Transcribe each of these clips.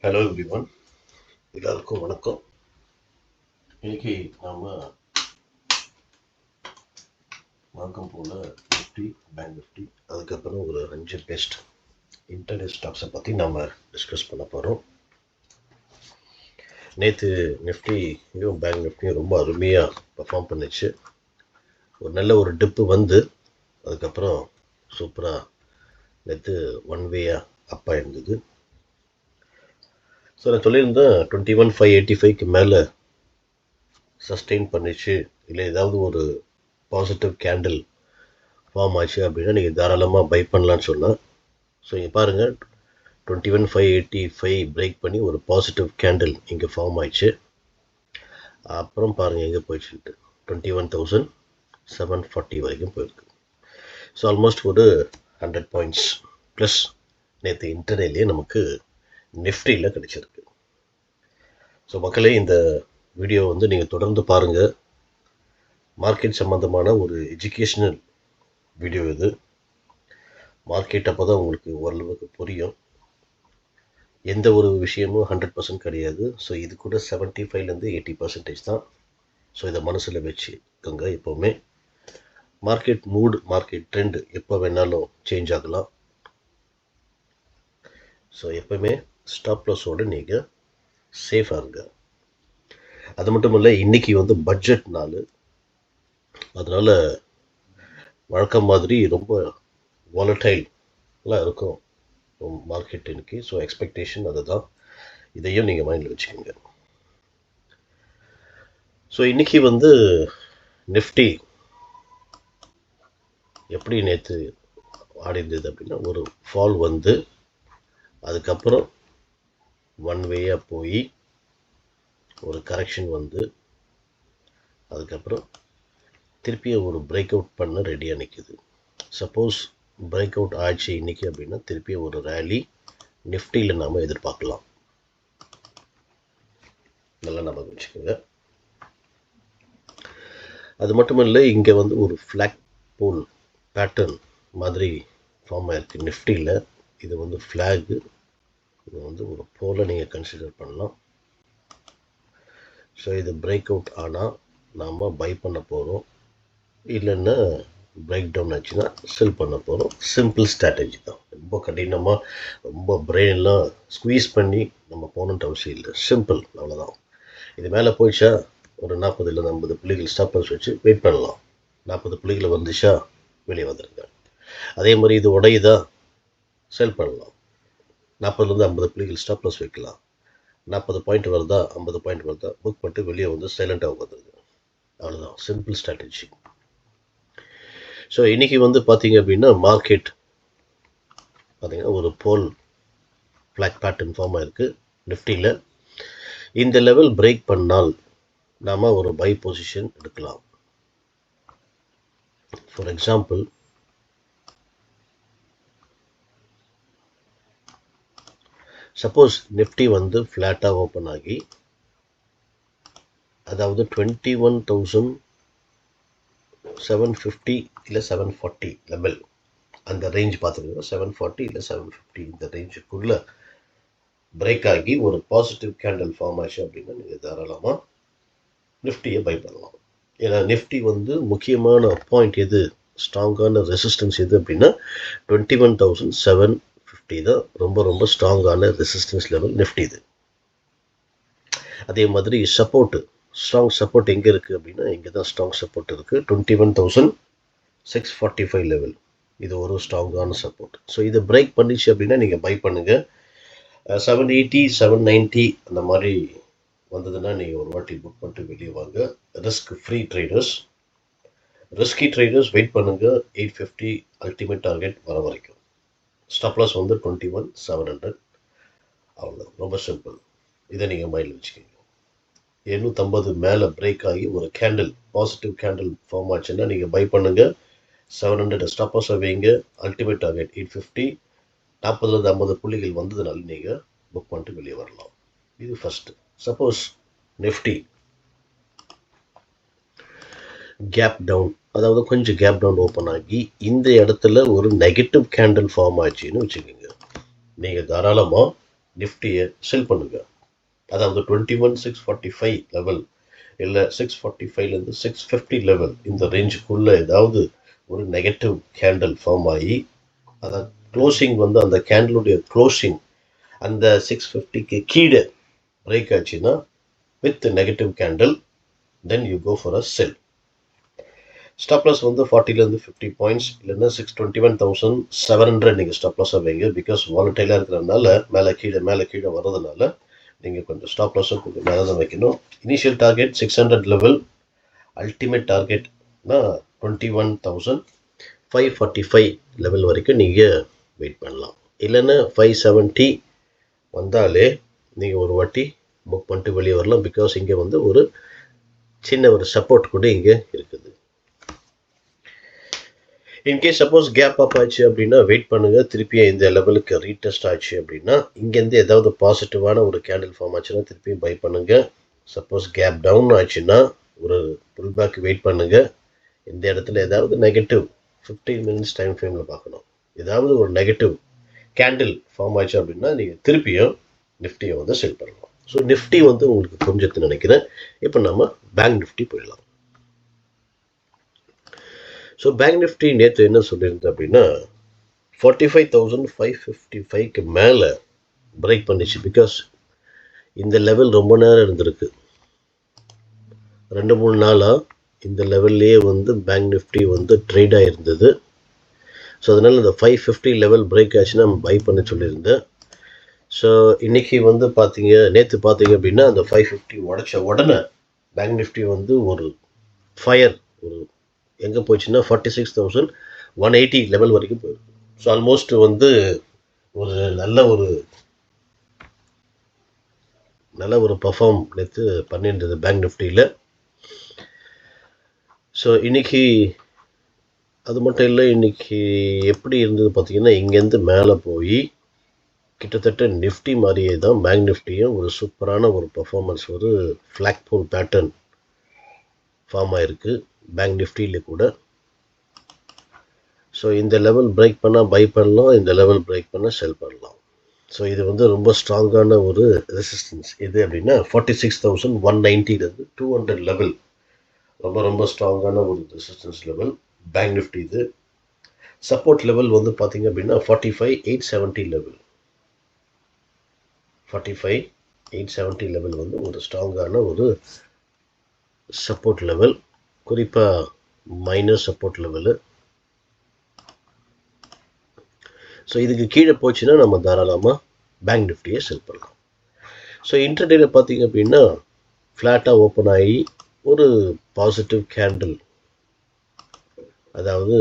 Hello everyone, எல்லாருக்கும் வணக்கம். இன்னைக்கு நாம வழக்கம் போல நிஃப்டி, பேங்க் நிஃப்டி, அதுக்கப்புறம் ஒரு 5 பெஸ்ட் இன்டர்நெட் ஸ்டாக்ஸை பற்றி நம்ம டிஸ்கஸ் பண்ண போகிறோம். நேற்று நிஃப்டியும் பேங்க் நிஃப்டியும் ரொம்ப அருமையாக பர்ஃபார்ம் பண்ணிச்சு. ஒரு நல்ல ஒரு டிப்பு வந்து அதுக்கப்புறம் சூப்பராக நேற்று ஒன் வேயாக அப்பாக இருந்தது. ஸோ நான் சொல்லியிருந்தேன் 21,585க்கு மேலே சஸ்டெயின் பண்ணிச்சு, இல்லை ஏதாவது ஒரு பாசிட்டிவ் கேண்டில் ஃபார்ம் ஆச்சு அப்படின்னா நீங்கள் தாராளமாக பை பண்ணலான்னு சொன்னேன். ஸோ இங்கே பாருங்கள், 21,585 பிரேக் பண்ணி ஒரு பாசிட்டிவ் கேண்டில் இங்கே ஃபார்ம் ஆயிடுச்சு. அப்புறம் பாருங்கள் எங்கே போயிடுச்சுட்டு 21,740 வரைக்கும் போயிருக்கு. ஸோ ஆல்மோஸ்ட் ஒரு 100 பாயிண்ட்ஸ் ப்ளஸ் நேற்று இன்டர்டேலேயே நமக்கு நிஃப்டியில் கிடைச்சிருக்கு. ஸோ மக்களே, இந்த வீடியோ வந்து நீங்கள் தொடர்ந்து பாருங்கள். மார்க்கெட் சம்மந்தமான ஒரு எஜுகேஷ்னல் வீடியோ இது. மார்க்கெட் அப்போ தான் உங்களுக்கு ஓரளவுக்கு புரியும். எந்த ஒரு விஷயமும் 100% கிடையாது. ஸோ இது கூட 75லேருந்து 80% தான். ஸோ இதை மனசில் வச்சுக்கோங்க. எப்போவுமே மார்க்கெட் மூடு, மார்க்கெட் ட்ரெண்டு எப்போ வேணாலும் சேஞ்ச் ஆகலாம். ஸோ எப்போவுமே ஸ்டாப் லாஸோடு நீங்கள் சேஃபாக இருங்க. அது மட்டும் இல்லை, இன்றைக்கி வந்து பட்ஜெட் நாள், அதனால் வழக்கம் மாதிரி ரொம்ப வாலடைலாக இருக்கும் மார்க்கெட் இன்னைக்கு. ஸோ எக்ஸ்பெக்டேஷன் அதுதான். இதையும் நீங்கள் மைண்டில் வச்சுக்கோங்க. ஸோ இன்றைக்கி வந்து நிஃப்டி எப்படி நேற்று ஆடி இருந்தது அப்படின்னா, ஒரு ஃபால் வந்து அதுக்கப்புறம் ஒன் வேயாக போய் ஒரு கரெக்ஷன் வந்து அதுக்கப்புறம் திருப்பியும் ஒரு பிரேக் அவுட் பண்ண ரெடியாக நிற்குது. சப்போஸ் பிரேக் அவுட் ஆச்சு இன்னைக்கு அப்படின்னா திருப்பியும் ஒரு ரேலி நிஃப்டியில் நாம் எதிர்பார்க்கலாம். நல்லா நம்ம வச்சுக்கோங்க. அது மட்டும் இல்லை, இங்கே வந்து ஒரு ஃப்ளாக் போல் பேட்டர்ன் மாதிரி ஃபார்ம் ஆயிருக்கு நிஃப்டியில். இது வந்து ஃப்ளாகு, இது வந்து ஒரு போல நீங்கள் கன்சிடர் பண்ணலாம். ஸோ இது பிரேக் அவுட் ஆனால் நாம் பை பண்ண போகிறோம், இல்லைன்னா பிரேக் டவுன் ஆச்சுன்னா செல் பண்ண போகிறோம். சிம்பிள் ஸ்ட்ராட்டஜி தான். ரொம்ப கடினமாக ரொம்ப பிரெயின்லாம் ஸ்குவீஸ் பண்ணி நம்ம போகணுன்ட்டு அவசியம் இல்லை. சிம்பிள், அவ்வளோதான். இது மேலே போயிடுச்சா ஒரு 40 50 புள்ளிகள் ஸ்டாப் லாஸ் வச்சு வெயிட் பண்ணலாம். 40 புள்ளிகள் வந்துச்சா வெளியே வந்துடுங்க. அதே மாதிரி இது உடையுதா செல் பண்ணலாம். 40 50 புள்ளிகள் ஸ்டாப் லாஸ் வைக்கலாம். 40 பாயிண்ட் வருதா 50 பாயிண்ட் வருதா புக் பண்ணிட்டு வெளியே வந்து சைலண்டாக உட்காந்துருங்க. அவ்வளோதான், சிம்பிள் ஸ்ட்ராட்டஜி. ஸோ இன்றைக்கி வந்து பார்த்தீங்க அப்படின்னா மார்க்கெட் பார்த்தீங்கன்னா ஒரு போல் ஃப்ளாக் பேட்டர்ன் ஃபார்ம் ஆயிருக்கு நிஃப்டியில். இந்த லெவல் பிரேக் பண்ணால் நாம் ஒரு பை பொசிஷன் எடுக்கலாம். ஃபார் எக்ஸாம்பிள், சப்போஸ் நிஃப்டி வந்து ஃப்ளாட்டாக ஓப்பன் ஆகி, அதாவது 21,750 இல்லை 740 லெவல், அந்த ரேஞ்ச் பார்த்துக்கோங்க. 740 இல்லை 750 இந்த ரேஞ்சுக்குள்ளே பிரேக் ஆகி ஒரு பாசிட்டிவ் கேண்டில் ஃபார்ம் ஆச்சு அப்படின்னா நீங்கள் தாராளமாக நிஃப்டியை பை பண்ணலாம். ஏன்னா நிஃப்டி வந்து முக்கியமான பாயிண்ட் எது, ஸ்ட்ராங்கான ரெசிஸ்டன்ஸ் எது அப்படின்னா 21,750 தான் ரொம்ப ரொம்ப ஸ்ட்ராங்கான ரெசிஸ்டன்ஸ் லெவல் நிஃப்டி இது. அதே மாதிரி சப்போர்ட்டு, ஸ்ட்ராங் சப்போர்ட் எங்கே இருக்குது அப்படின்னா இங்கே தான் ஸ்ட்ராங் சப்போர்ட் இருக்குது. 21,645 லெவல், இது ஒரு ஸ்ட்ராங்கான சப்போர்ட். ஸோ இதை பிரேக் பண்ணிச்சு அப்படின்னா நீங்கள் பை பண்ணுங்கள். 780 790 அந்த மாதிரி வந்ததுன்னா நீங்கள் ஒரு வாட்டி புக் பண்ணிட்டு வெளியே வாங்க. Risk free traders. Risky traders wait பண்ணுங்கள் 850 அல்டிமேட் டார்கெட் வர வரைக்கும். ஸ்டாப் லாஸ் வந்து 21,700. அவ்வளோ, ரொம்ப சிம்பிள். இதை நீங்கள் மைண்டில் வச்சுக்கோங்க. 750 மேலே பிரேக் ஆகி ஒரு கேண்டில், பாசிட்டிவ் கேண்டில் ஃபார்ம் ஆச்சுன்னா நீங்கள் பை பண்ணுங்கள். 700 ஸ்டாப் லாஸ் வைங்க. Ultimate target 850. 40 50 புள்ளிகள் வந்ததுனால நீங்கள் புக் பண்ணிட்டு வெளியே வரலாம். இது first. Suppose Nifty gap down, அதாவது கொஞ்சம் கேப் டவுன் ஓப்பன் ஆகி இந்த இடத்துல ஒரு நெகட்டிவ் கேண்டில் ஃபார்ம் ஆச்சுன்னு வச்சுக்கோங்க, நீங்கள் தாராளமாக நிஃப்டியை செல் பண்ணுங்க. அதாவது 21,645 லெவல் இல்லை 645லேருந்து 650 லெவல் இந்த ரேஞ்சுக்குள்ளே ஏதாவது ஒரு நெகட்டிவ் கேண்டில் ஃபார்ம் ஆகி அதாவது க்ளோசிங் வந்து அந்த கேண்டிலுடைய க்ளோசிங் அந்த 650க்கு கீழே பிரேக் ஆச்சுன்னா with negative candle then you go for a sell. Stop loss வந்து 40லேருந்து 50 பாயிண்ட்ஸ் இல்லைன்னா 621,700 நீங்கள் ஸ்டாப் லாஸாக வைங்க. பிகாஸ் வாலட்டைலாக இருக்கிறதுனால மேலே கீழே வர்றதுனால நீங்கள் கொஞ்சம் ஸ்டாப் லாஸும் கொஞ்சம் மேலே தான் வைக்கணும். இனிஷியல் டார்கெட் 600 லெவல், அல்டிமேட் டார்கெட்னா 21,545 லெவல் வரைக்கும் நீங்கள் வெயிட் பண்ணலாம். இல்லைன்னா 570 வந்தாலே நீங்கள் ஒரு வாட்டி புக் பண்ணிட்டு வெளியே வரலாம். பிகாஸ் இங்கே வந்து ஒரு சின்ன ஒரு சப்போர்ட் கூட இங்கே இருக்குது. இன்கேஸ் சப்போஸ் கேப் அப் ஆச்சு அப்படின்னா வெயிட் பண்ணுங்க. திருப்பியும் இந்த லெவலுக்கு ரீடெஸ்ட் ஆச்சு அப்படின்னா இங்கேருந்து ஏதாவது பாசிட்டிவான ஒரு கேண்டில் ஃபார்ம் ஆச்சுன்னா திருப்பியும் பை பண்ணுங்க. சப்போஸ் கேப் டவுன் ஆச்சுன்னா ஒரு புல் பேக் வெயிட் பண்ணுங்க. இந்த இடத்துல ஏதாவது நெகட்டிவ் 15 மினிட்ஸ் டைம் ஃப்ரேமில் பார்க்கணும். ஏதாவது ஒரு நெகட்டிவ் கேண்டில் ஃபார்ம் ஆச்சு அப்படின்னா நீங்கள் திருப்பியும் நிஃப்டியை வந்து செல் பண்ணலாம். ஸோ நிஃப்டி வந்து உங்களுக்கு புரிஞ்சதுன்னு நினைக்கிறேன். இப்போ நம்ம பேங்க் நிஃப்டி போயிடலாம். ஸோ பேங்க் நிஃப்டி நேற்று என்ன சொல்லியிருந்தேன் அப்படின்னா 45,555க்கு மேலே பிரேக் பண்ணிச்சு. பிகாஸ் இந்த லெவல் ரொம்ப நேரம் இருந்திருக்கு. 2-3 நாளாக இந்த லெவல்லையே வந்து பேங்க் நிஃப்டி வந்து ட்ரேட் ஆகிருந்தது. ஸோ அதனால் இந்த 550 லெவல் பிரேக் ஆச்சுன்னா நம்ம பை பண்ண சொல்லியிருந்தேன். ஸோ இன்றைக்கி வந்து நேற்று பார்த்தீங்க அப்படின்னா அந்த 550 உடச்ச உடனே பேங்க் நிஃப்டி வந்து ஒரு ஃபயர் ஒரு எங்கே போச்சுன்னா 46,180 லெவல் வரைக்கும் போயிருக்கு. ஸோ ஆல்மோஸ்ட் வந்து ஒரு நல்ல ஒரு பர்ஃபார்ம் நேற்று பண்ணியிருந்தது பேங்க் நிஃப்டியில். ஸோ இன்றைக்கி அது மட்டும் இல்லை, இன்றைக்கி எப்படி இருந்தது பார்த்திங்கன்னா இங்கேருந்து மேலே போய் கிட்டத்தட்ட நிஃப்டி மாதிரியே தான் பேங்க் நிஃப்டியும் ஒரு சூப்பரான ஒரு பர்ஃபார்மன்ஸ், ஒரு ஃப்ளாக் போல் பேட்டர்ன் ஃபார்ம் ஆகிருக்கு பேங்க் நிஃப்டியில் கூட. ஸோ இந்த லெவல் பிரேக் பண்ணால் பை பண்ணலாம், இந்த லெவல் பிரேக் பண்ணால் செல் பண்ணலாம். ஸோ இது வந்து ரொம்ப ஸ்ட்ராங்கான ஒரு ரெசிஸ்டன்ஸ். இது அப்படின்னா 46,190லேருந்து 200 லெவல் ரொம்ப ஸ்ட்ராங்கான ஒரு ரெசிஸ்டன்ஸ் லெவல் பேங்க் நிஃப்டி. இது சப்போர்ட் லெவல் வந்து பார்த்தீங்க அப்படின்னா 45,870 லெவல். 45,870 லெவல் வந்து ஒரு ஸ்ட்ராங்கான ஒரு சப்போர்ட் லெவல், குறிப்பாக மைனர் சப்போர்ட் லெவலு. ஸோ இதுக்கு கீழே போச்சுன்னா நம்ம தாராளமாக பேங்க் நிஃப்டியை செல் பண்ணலாம். ஸோ இன்டர்டேல பார்த்தீங்க அப்படின்னா ஃப்ளாட்டாக ஓப்பன் ஆகி ஒரு பாசிட்டிவ் கேண்டில், அதாவது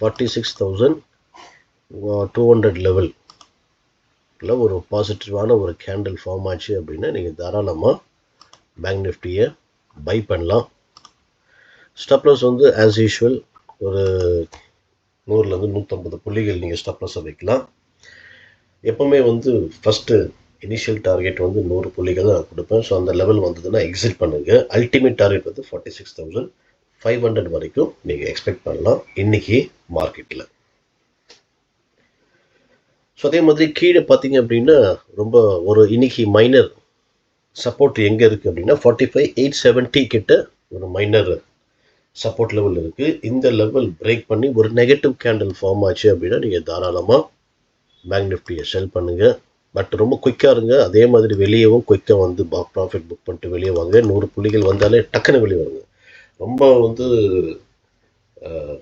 46,200 லெவல் ஒரு பாசிட்டிவான ஒரு கேண்டில் ஃபார்ம் ஆச்சு அப்படின்னா நீங்கள் தாராளமாக பேங்க் நிஃப்டியை பை பண்ணலாம். ஸ்டாப் லாஸ் வந்து ஆஸ் யூஷுவல் ஒரு 100லேருந்து 150 புள்ளிகள் நீங்கள் ஸ்டாப் லாஸை வைக்கலாம். எப்போவுமே வந்து ஃபஸ்ட்டு இனிஷியல் டார்கெட் வந்து 100 புள்ளிகள் தான் கொடுப்பேன். ஸோ அந்த லெவல் வந்ததுன்னா எக்ஸிட் பண்ணுங்கள். அல்டிமேட் டார்கெட் வந்து 46,500 வரைக்கும் நீங்கள் எக்ஸ்பெக்ட் பண்ணலாம் இன்றைக்கி மார்க்கெட்டில். ஸோ அதே மாதிரி கீழே பார்த்தீங்க அப்படின்னா ரொம்ப ஒரு இன்னைக்கு மைனர் சப்போர்ட் எங்கே இருக்குது அப்படின்னா 45,870 கிட்ட ஒரு மைனர் சப்போர்ட் லெவல் இருக்குது. இந்த லெவல் பிரேக் பண்ணி ஒரு நெகட்டிவ் கேண்டில் ஃபார்ம் ஆச்சு அப்படின்னா நீங்கள் தாராளமாக பேங்க் நிஃப்டியை செல் பண்ணுங்கள். பட் ரொம்ப குயிக்காக இருங்க. அதே மாதிரி வெளியவும் குயிக்காக வந்து ப்ராஃபிட் புக் பண்ணிட்டு வெளியே வாங்க. 100 புள்ளிகள் வந்தாலே டக்குன்னு வெளியே வருங்க. ரொம்ப வந்து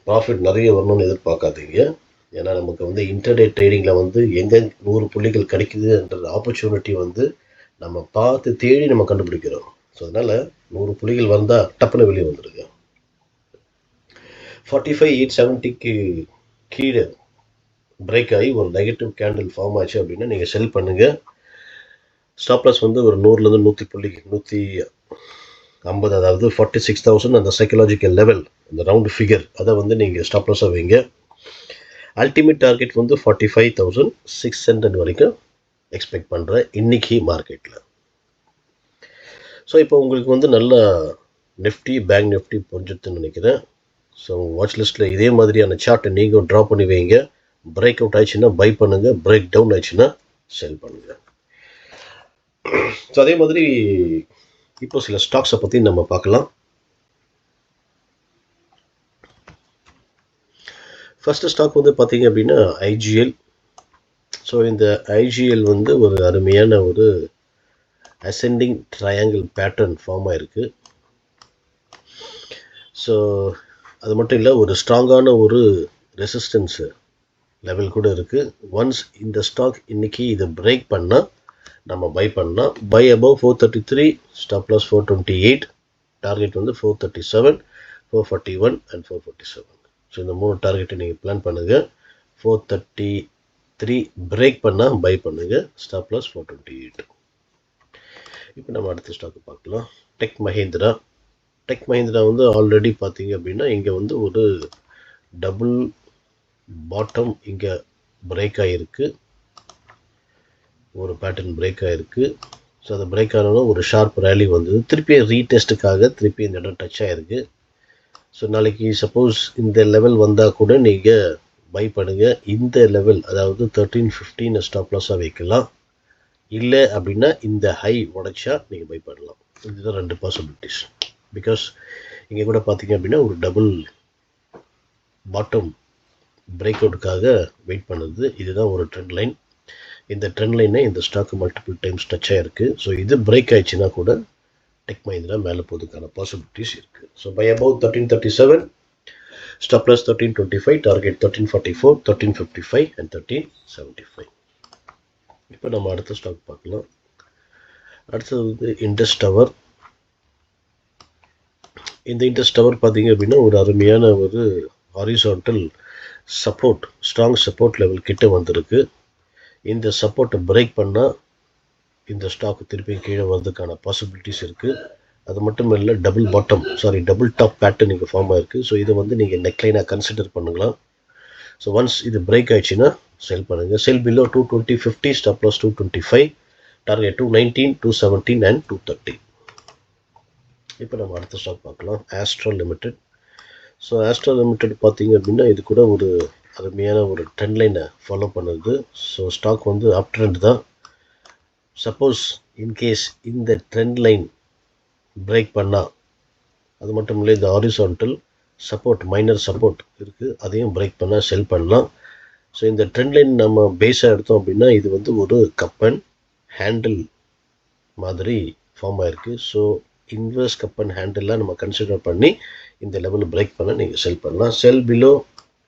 ப்ராஃபிட் நிறைய வரணும்னு எதிர்பார்க்காதீங்க. ஏன்னா நமக்கு வந்து இன்டர்டே ட்ரேடிங்கில் வந்து எங்கே 100 புள்ளிகள் கிடைக்குதுன்ற ஆப்பர்ச்சுனிட்டி வந்து நம்ம பார்த்து தேடி நம்ம கண்டுபிடிக்கிறோம். ஸோ அதனால் 100 புள்ளிகள் வந்தால் டப்புன்னு வெளியே வந்துடுங்க. 45,870க்கு கீழே பிரேக் ஆகி ஒரு நெகட்டிவ் கேண்டில் ஃபார்ம் ஆச்சு அப்படின்னா நீங்கள் செல் பண்ணுங்கள். ஸ்டாப் லாஸ் வந்து ஒரு 100லேருந்து 150, அதாவது 46,000 அந்த சைக்கலாஜிக்கல் லெவல், அந்த ரவுண்டு ஃபிகர், அதை வந்து நீங்கள் ஸ்டாப் லாஸாக வைங்க. அல்டிமேட் டார்கெட் வந்து 45,600 வரைக்கும் எக்ஸ்பெக்ட் பண்ணுறேன் இன்னைக்கு மார்க்கெட்டில். ஸோ இப்போ உங்களுக்கு வந்து நல்லா நிஃப்டி பேங்க் நிஃப்டி புரிஞ்சுதுன்னு நினைக்கிறேன். ஸோ வாட்ச் லிஸ்ட்டில் இதே மாதிரியான சார்ட்டை நீங்கள் ட்ரா பண்ணி வைங்க. பிரேக் அவுட் ஆயிடுச்சுன்னா பை பண்ணுங்கள், பிரேக் டவுன் ஆயிடுச்சுன்னா செல் பண்ணுங்கள். ஸோ அதே மாதிரி இப்போ சில ஸ்டாக்ஸை பற்றி நம்ம பார்க்கலாம். ஃபர்ஸ்ட் ஸ்டாக் வந்து பார்த்தீங்க அப்படின்னா ஐஜிஎல். ஸோ இந்த ஐஜிஎல் வந்து ஒரு அருமையான ஒரு அசெண்டிங் ட்ரையாங்கிள் பேட்டர்ன் ஃபார்ம் ஆயிருக்கு. ஸோ அது மட்டும் இல்லை, ஒரு ஸ்ட்ராங்கான ஒரு ரெசிஸ்டன்ஸ் லெவல் கூட இருக்குது. ஒன்ஸ் இந்த ஸ்டாக் இன்னைக்கு இதை பிரேக் பண்ணால் நம்ம பை பண்ணலாம். Buy above 433, stop loss 428, target வந்து 437, 441 அண்ட் 447. ஸோ இந்த 3 டார்கெட்டை நீங்கள் பிளான் பண்ணுங்கள். 433 பிரேக் பண்ணால் பை பண்ணுங்கள். Stop loss 428. இப்போ நம்ம அடுத்த ஸ்டாக்கு பார்க்கலாம். டெக் மஹேந்திரா. டெக் மஹேந்திரா வந்து ஆல்ரெடி பார்த்தீங்க அப்படின்னா இங்கே வந்து ஒரு டபுள் பாட்டம் இங்கே பிரேக் ஆகிருக்கு, ஒரு பேட்டர்ன் பிரேக் ஆகிருக்கு. ஸோ அது பிரேக் ஆனாலும் ஒரு ஷார்ப் ரேலி வந்தது, திருப்பி ரீடெஸ்ட்டுக்காக திருப்பி இந்த இடம் டச் ஆகிருக்கு. ஸோ நாளைக்கு சப்போஸ் இந்த லெவல் வந்தால் கூட நீங்கள் பை பண்ணுங்கள். இந்த லெவல் அதாவது 1315 ஸ்டாப் லாஸாக வைக்கலாம். இல்லை அப்படின்னா இந்த ஹை உடைச்சா நீங்கள் பை பண்ணலாம். இதுதான் 2 பாசிபிலிட்டிஸ். பிகாஸ் இங்கே கூட பார்த்தீங்க அப்படின்னா ஒரு டபுள் பாட்டம் பிரேக் அவுட்டுக்காக வெயிட் பண்ணுது. இதுதான் ஒரு ட்ரெண்ட் லைன். இந்த ட்ரெண்ட் லைனை இந்த ஸ்டாக்கு மல்டிபிள் டைம்ஸ் டச் ஆகிருக்கு. ஸோ இது பிரேக் ஆயிடுச்சுன்னா கூட டெக் மஹிந்திரா மேலே போகிறதுக்கான பாசிபிலிட்டிஸ் இருக்குது. So buy above 1337, stop loss 1325, target 1344, 1355 and 1375. இப்போ நம்ம அடுத்த ஸ்டாக் பார்க்கலாம். அடுத்தது வந்து இண்டஸ் டவர். இந்த இண்டஸ் டவர் பார்த்தீங்க அப்படின்னா ஒரு அருமையான ஒரு horizontal support, strong support level கிட்ட வந்திருக்கு. இந்த சப்போர்ட்டை பிரேக் பண்ணால் இந்த ஸ்டாக் திருப்பி கீழே வர்றதுக்கான பாசிபிலிட்டிஸ் இருக்குது. அது மட்டும் இல்லை, டபுள் டாப் பேட்டர்ன் இங்கே ஃபார்ம் ஆயிருக்கு. ஸோ இதை வந்து நீங்கள் நெக்லைனாக கன்சிடர் பண்ணுங்களாம். ஸோ ஒன்ஸ் இது பிரேக் ஆயிடுச்சுன்னா செல் பண்ணுங்கள். Sell below 220.50, stop loss 225, target 219, 217 and 230. இப்போ நம்ம அடுத்த ஸ்டாக் பார்க்கலாம். Astral limited. So Astral limited பார்த்தீங்க அப்படின்னா இது கூட ஒரு அருமையான ஒரு ட்ரெண்ட் லைனை ஃபாலோ பண்ணுது. ஸோ ஸ்டாக் வந்து அப் ட்ரெண்ட் தான். சப்போஸ் இன்கேஸ் இந்த ட்ரெண்ட் லைன் பிரேக் பண்ணால், அது மட்டும் இல்லை இந்த ஹாரிசான்டல் சப்போர்ட், மைனர் சப்போர்ட் இருக்குது, அதையும் பிரேக் பண்ணால் செல் பண்ணலாம். ஸோ இந்த ட்ரெண்ட் லைன் நம்ம பேஸாக எடுத்தோம் அப்படின்னா இது வந்து ஒரு கப் அண்ட் ஹேண்டில் மாதிரி ஃபார்ம் ஆயிருக்கு. ஸோ இன்வெர்ஸ் கப் அண்ட் ஹேண்டில்லாம் நம்ம கன்சிடர் பண்ணி இந்த லெவலில் பிரேக் பண்ண நீங்கள் செல் பண்ணலாம். Sell below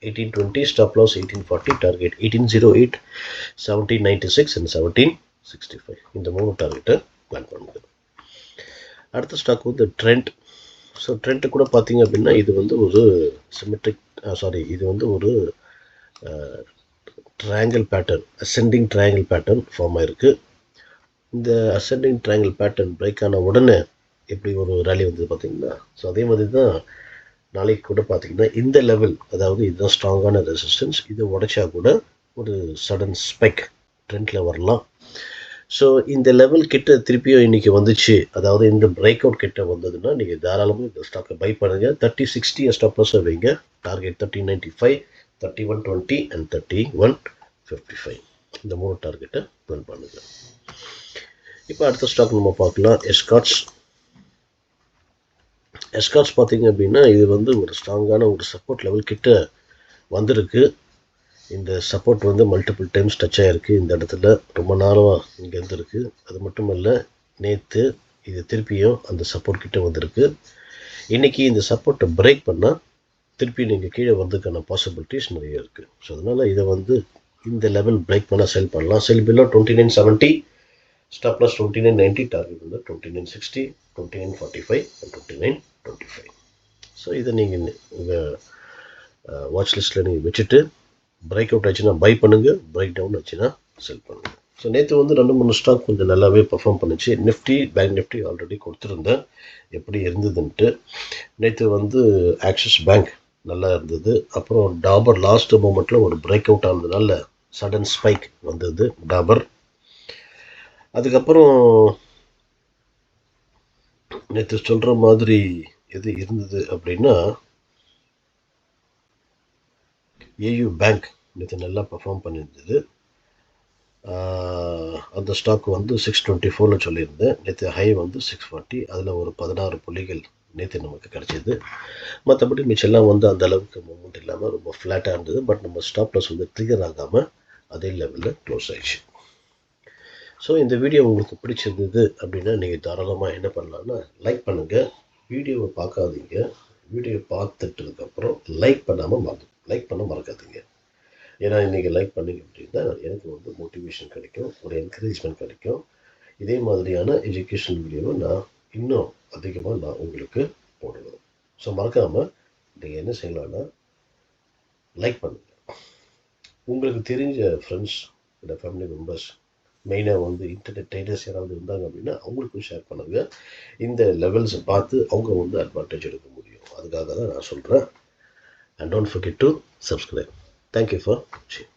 1820, stop loss 1840, target 1808, 1796 and 1765. இந்த 3 டார்கெட்டை பிளான் பண்ணுங்க. அடுத்த ஸ்டாக் வந்து ட்ரெண்ட். ஸோ ட்ரெண்ட் கூட பார்த்தீங்க அப்படின்னா இது வந்து ஒரு இது வந்து ஒரு triangle pattern, ascending triangle pattern form ஆயிருக்கு. இந்த அசெண்டிங் ட்ரையாங்கிள் பேட்டர்ன் பிரேக் ஆன உடனே எப்படி ஒரு ரேலி வந்தது பார்த்தீங்கன்னா, ஸோ அதே மாதிரி தான் நாளைக்கு கூட பார்த்தீங்கன்னா இந்த லெவல், அதாவது இதுதான் ஸ்ட்ராங்கான ரெசிஸ்டன்ஸ், இதை உடைச்சா கூட ஒரு சடன் ஸ்பைக் ட்ரெண்டில் வரலாம். ஸோ இந்த லெவல் கிட்ட திருப்பியும் இன்றைக்கி வந்துச்சு, அதாவது இந்த பிரேக் அவுட் கிட்ட வந்ததுன்னா நீங்கள் தாராளமாக இந்த ஸ்டாக்கை பை பண்ணுங்கள். 3060 ஸ்டாப் லாஸை வைங்க. Target 1395, 3120 and 3155. இந்த 3 டார்கெட்டை பிளான் பண்ணுங்கள். இப்போ அடுத்த ஸ்டாக் நம்ம பார்க்கலாம். எஸ்கார்ட்ஸ் பார்த்தீங்க அப்படின்னா இது வந்து ஒரு ஸ்ட்ராங்கான ஒரு சப்போர்ட் லெவல் கிட்ட வந்திருக்கு. இந்த சப்போர்ட் வந்து மல்டிபிள் டைம்ஸ் டச் ஆகிருக்கு. இந்த இடத்துல ரொம்ப நாளாக இங்கே இருந்திருக்கு. அது மட்டும் இல்லை, நேற்று இது திருப்பியும் அந்த சப்போர்ட் கிட்ட வந்திருக்கு. இன்றைக்கி இந்த சப்போர்ட்டை பிரேக் பண்ணால் திருப்பி நீங்கள் கீழே வர்றதுக்கான பாசிபிலிட்டிஸ் நிறைய இருக்குது. ஸோ அதனால் இதை வந்து இந்த லெவல் பிரேக் பண்ணால் செல் பண்ணலாம். Sell below 2970, stop loss 2990, target வந்து 2960, 2945 அண்ட் 2925. ஸோ இதை நீங்கள் உங்கள் வாட்ச் லிஸ்ட்டில் நீங்கள் வச்சுட்டு பிரேக் அவுட் ஆச்சுன்னா பை பண்ணுங்கள், பிரேக் டவுன் ஆச்சுன்னா செல் பண்ணுங்கள். ஸோ நேற்று வந்து 2-3 ஸ்டாக் கொஞ்சம் நல்லாவே பர்ஃபார்ம் பண்ணிச்சு. நிஃப்டி, பேங்க் நிஃப்டி ஆல்ரெடி கொடுத்துருந்தேன் எப்படி இருந்ததுன்ட்டு. நேற்று வந்து ஆக்சிஸ் பேங்க் நல்லா இருந்தது. அப்புறம் டாபர் லாஸ்ட் மூமெண்ட்டில் ஒரு பிரேக் அவுட் ஆனதுனால சடன் ஸ்பைக் வந்தது டாபர். அதுக்கப்புறம் நேற்று சொல்கிற மாதிரி எது இருந்தது அப்படின்னா ஏயு பேங்க் நேற்று நல்லா பர்ஃபார்ம் பண்ணியிருந்தது. அந்த ஸ்டாக் வந்து 624 சொல்லியிருந்தேன். நேற்று ஹை வந்து 640. அதில் ஒரு 16 புள்ளிகள் நேற்று நமக்கு கிடச்சிது. மற்றபடி மிச்சம்லாம் வந்து அந்த அளவுக்கு மூவ்மெண்ட் இல்லாமல் ரொம்ப ஃப்ளாட்டாக இருந்தது. பட் நம்ம ஸ்டாப் லாஸ் வந்து ட்ரிகர் ஆகாமல் அதே லெவலில் க்ளோஸ் ஆயிடுச்சு. ஸோ இந்த வீடியோ உங்களுக்கு பிடிச்சிருந்தது அப்படின்னா நீங்கள் தாராளமாக என்ன பண்ணலான்னா லைக் பண்ணுங்கள். வீடியோவை பார்க்காதீங்க. வீடியோ பார்த்துட்டதுக்கப்புறம் லைக் பண்ண மறக்காதீங்க. ஏன்னா இன்றைக்கி லைக் பண்ணிங்க அப்படின்னா எனக்கு வந்து மோட்டிவேஷன் கிடைக்கும், ஒரு என்கரேஜ்மெண்ட் கிடைக்கும். இதே மாதிரியான எஜுகேஷன் வீடியோவை நான் இன்னும் அதிகமாக நான் உங்களுக்கு போடுவேன். ஸோ மறக்காமல் நீங்கள் என்ன செய்யலான்னா லைக் பண்ணுங்கள். உங்களுக்கு தெரிஞ்ச ஃப்ரெண்ட்ஸ் இல்லை ஃபேமிலி மெம்பர்ஸ் மெயினாக வந்து இன்டர்நெட் ட்ரேடர்ஸ் யாராவது இருந்தாங்க அப்படின்னா அவங்களுக்கும் ஷேர் பண்ணுங்கள். இந்த லெவல்ஸை பார்த்து அவங்க வந்து அட்வான்டேஜ் எடுக்க முடியும். அதுக்காக தான் நான் சொல்கிறேன். And don't forget to subscribe. Thank you for வாட்சிங்.